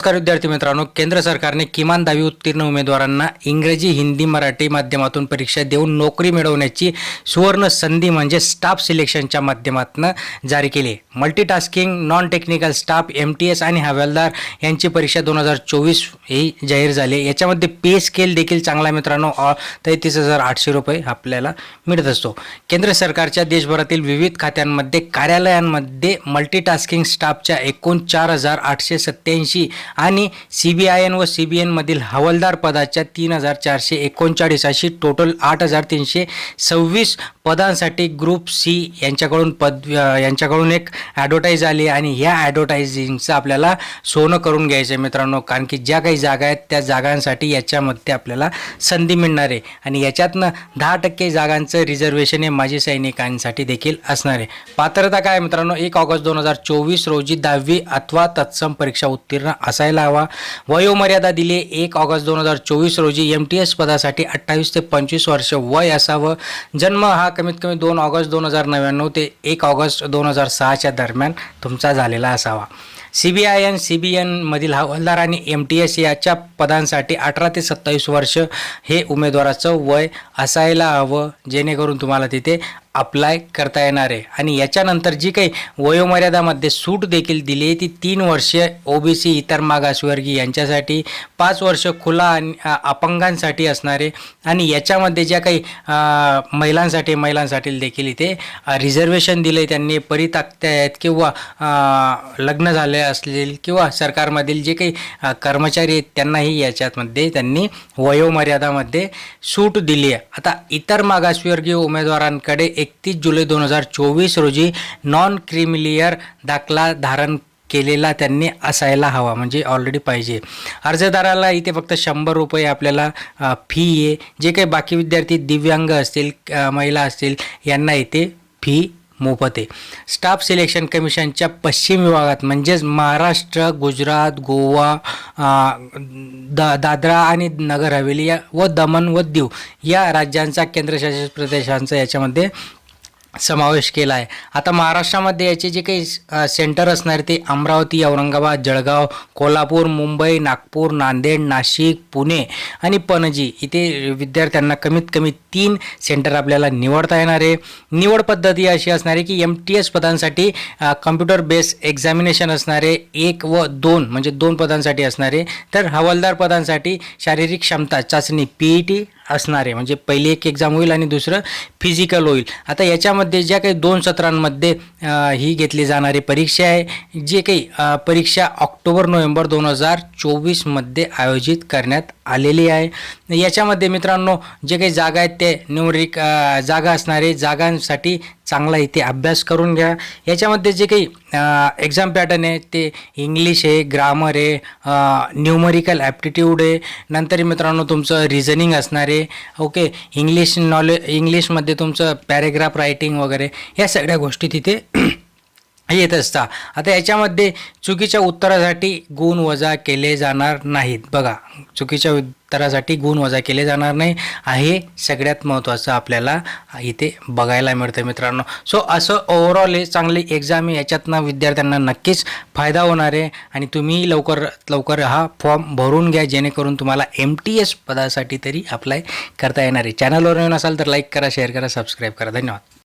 नमस्कार विद्यार्थी मित्रांनो, केंद्र सरकारने किमान 10वी उत्तीर्ण उमेदवारांना इंग्रजी, हिंदी, मराठी माध्यमातून परीक्षा देऊन नोकरी मिळवण्याची सुवर्ण संधी म्हणजे स्टाफ सिलेक्शनच्या माध्यमातून जारी केली. Multitasking, non technical staff, MTS आणि हवालदार यांची परीक्षा 2024 ही जाहीर झाली. याच्यामध्ये पे स्केल देखील चांगला मित्रांनो, 33,800 रुपये आपल्याला मिळत असतो. केंद्र सरकारच्या देशभरातील विविध खात्यांमध्ये कार्यालयांमध्ये मल्टीटास्किंग स्टाफच्या एकूण 4,887 आणि CBIN व CBN मधील हवालदार पदाच्या 3,439 अशी टोटल 8,326 पदांसाठी ग्रुप C यांच्याकडून एक ॲडव्हर्टाईज आली आणि ह्या ॲडव्हर्टायझिंगचं आपल्याला सोनं करून घ्यायचं आहे मित्रांनो, कारण की ज्या काही जागा आहेत त्या जागांसाठी याच्यामध्ये आपल्याला संधी मिळणार आहे आणि याच्यातनं 10% जागांचं रिझर्वेशन हे माजी सैनिकांसाठी देखील असणार आहे. पात्रता काय मित्रांनो, 1 ऑगस्ट 2024 रोजी 10वी अथवा तत्सम परीक्षा उत्तीर्ण असायला हवा. वयोमर्यादा दिली 1 ऑगस्ट 2024 रोजी MTS पदासाठी 28 ते 25 वर्ष वय असावं. जन्म हा कमीत कमी 2 ऑगस्ट 2099 ते 1 ऑगस्ट 2006च्या दरम्यान तुमचा झालेला असावा. CBIN, CBN मधील हवालदार आणि MTS याच्या पदांसाठी 18 ते 27 वर्ष हे उमेदवाराचं वय असायला हवं, जेणेकरून तुम्हाला तिथे अप्लाय करता येणार आहे. आणि याच्यानंतर जी काही वयोमर्यादामध्ये सूट देखील दिली आहे ती 3 वर्षे OBC इतर मागासवर्गीय यांच्यासाठी, 5 वर्ष खुला आणि अपंगांसाठी असणारे आणि याच्यामध्ये ज्या काही महिलांसाठी देखील इथे रिझर्वेशन दिले. त्यांनी परित्यक्त्या आहेत किंवा लग्न झाले असलेले किंवा सरकारमधील जे काही कर्मचारी आहेत त्यांनाही याच्यामध्ये त्यांनी वयोमर्यादामध्ये सूट दिली आहे. आता इतर मागासवर्गीय उमेदवारांकडे 31 जुलै 2024 रोजी नॉन क्रिमिलियर दाखला धारण केलेला त्यांनी असायला हवा, म्हणजे ऑलरेडी पाहिजे. अर्जदाराला इथे फक्त 100 रुपये आपल्याला फी आहे. जे काही बाकी विद्यार्थी दिव्यांग असतील, महिला असतील, यांना इथे फी मोफत आहे. स्टाफ सिलेक्शन कमिशनच्या पश्चिम विभागात म्हणजेच महाराष्ट्र, गुजरात, गोवा, दादरा आणि नगर हवेली व दमण व दीव या राज्यांचा, केंद्रशासित प्रदेशांचा याच्यामध्ये समावेश केला आहे. आता महाराष्ट्रामध्ये याचे जे काही सेंटर असणार ते अमरावती, औरंगाबाद, जळगाव, कोल्हापूर, मुंबई, नागपूर, नांदेड, नाशिक, पुणे आणि पणजी इथे विद्यार्थ्यांना कमीत कमी 3 सेंटर आपल्याला निवडता येणार आहे. निवड पद्धती अशी असणार आहे की MTS पदांसाठी कम्प्युटर बेस एक्झामिनेशन असणारे 1 व 2 म्हणजे 2 पदांसाठी असणारे, तर हवालदार पदांसाठी शारीरिक क्षमता चाचणी PET असणार आहे, म्हणजे पहिली एक एक्झाम होईल आणि दुसरं फिजिकल होईल. आता याच्यामध्ये ज्या काही 2 सत्रांमध्ये ही घेतली जाणारी परीक्षा आहे, जे काही परीक्षा ऑक्टोबर-नोव्हेंबर 2024 मध्ये आयोजित करण्यात आलेली आहे. याच्यामध्ये मित्रांनो जे काही जागा आहेत ते न्यूमरिक जागा असणारे, जागांसाठी चांगला इथे अभ्यास करून घ्या. याच्यामध्ये जे काही एक्झाम पॅटर्न आहे ते इंग्लिश आहे, ग्रामर आहे, न्यूमरिकल ॲप्टिट्यूड आहे, नंतर मित्रांनो तुमचं रिझनिंग असणार आहे. ओके, इंग्लिशमध्ये तुमचं पॅरेग्राफ रायटिंग वगैरे ह्या सगळ्या गोष्टी तिथे येत असतात. आता याच्यामध्ये चुकीच्या उत्तरासाठी गुण वजा केले जाणार नाहीत. बघा, चुकीच्या उत्तरासाठी गुण वजा केले जाणार नाही आहे सगळ्यात महत्त्वाचं आपल्याला इथे बघायला मिळतं मित्रांनो. सो असं ओव्हरऑल हे चांगली एक्झाम आहे, याच्यातनं विद्यार्थ्यांना नक्कीच फायदा होणार आहे आणि तुम्ही लवकर हा फॉर्म भरून घ्या, जेणेकरून तुम्हाला MTS पदासाठी तरी अप्लाय करता येणार आहे. चॅनलवर नवीन असाल तर लाईक करा, शेअर करा, सबस्क्राईब करा. धन्यवाद.